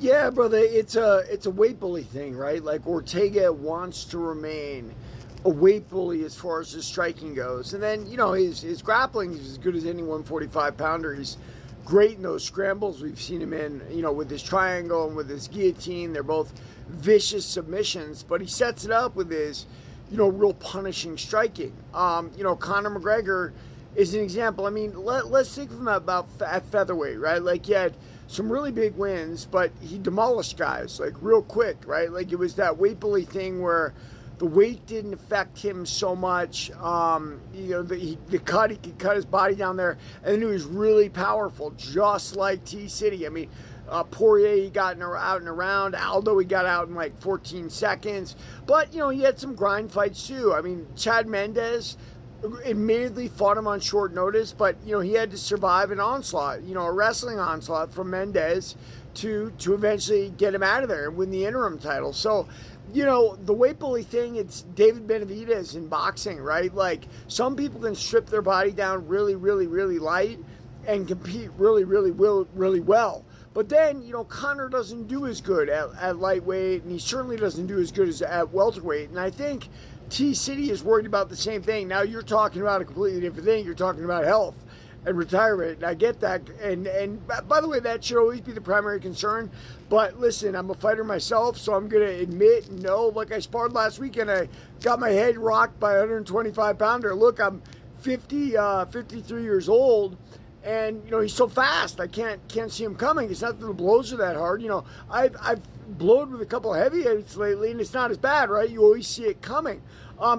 Yeah, brother, it's a weight bully thing, right? Like Ortega wants to remain a weight bully as far as his striking goes, and then his grappling is as good as any 145 pounder. He's great in those scrambles we've seen him in, with his triangle and with his guillotine. They're both vicious submissions, but he sets it up with his, real punishing striking. Conor McGregor is an example. I mean, let's think of him at featherweight, right? Like he had some really big wins, but he demolished guys like real quick, right? Like it was that weight bully thing where the weight didn't affect him so much. He could cut his body down there, and then he was really powerful, just like T City. I mean, Poirier, he got out and around. Aldo, he got out in like 14 seconds. But, he had some grind fights too. I mean, Chad Mendes admittedly fought him on short notice, but, he had to survive an onslaught, a wrestling onslaught from Mendes to eventually get him out of there and win the interim title. So, the weight bully thing, it's David Benavidez in boxing, right? Like, some people can strip their body down really, really, really light and compete really, really, really well. But then, Conor doesn't do as good at lightweight, and he certainly doesn't do as good as at welterweight. And I think T City is worried about the same thing. Now you're talking about a completely different thing. You're talking about health and retirement, and I get that. And by the way, that should always be the primary concern. But listen, I'm a fighter myself, so I'm going to admit and know, like I sparred last weekend, I got my head rocked by a 125 pounder. Look, I'm 53 years old. And he's so fast, I can't see him coming. It's not that the blows are that hard. I've blowed with a couple of heavyweights lately, and it's not as bad, right? You always see it coming.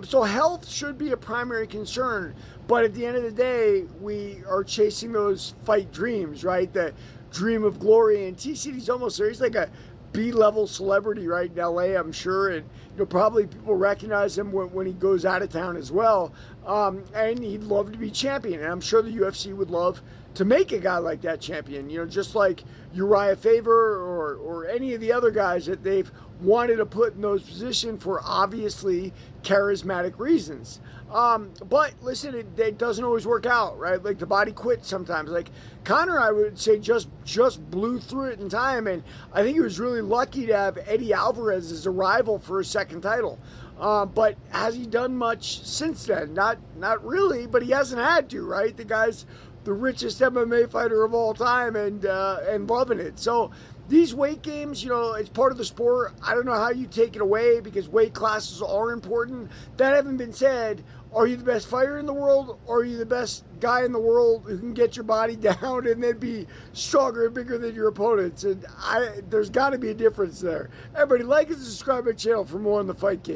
So health should be a primary concern, but at the end of the day, we are chasing those fight dreams, right? The dream of glory, and T City's almost there. He's like a B-level celebrity right in LA, I'm sure, and probably people recognize him when he goes out of town as well. And he'd love to be champion, and I'm sure the UFC would love to make a guy like that champion. Just like Uriah Faber or any of the other guys that they've wanted to put in those positions for obviously charismatic reasons. But listen, it doesn't always work out, right? Like the body quits sometimes. Like Conor, I would say just blew through it in time, and I think he was really lucky to have Eddie Alvarez as a rival for his second title. But has he done much since then? Not really, but he hasn't had to, right? The guy's the richest MMA fighter of all time, and loving it. So these weight games, it's part of the sport. I don't know how you take it away because weight classes are important. That having been said, are you the best fighter in the world, or are you the best guy in the world who can get your body down and then be stronger and bigger than your opponents? And there's got to be a difference there. Everybody, like and subscribe to my channel for more on the Fight Game.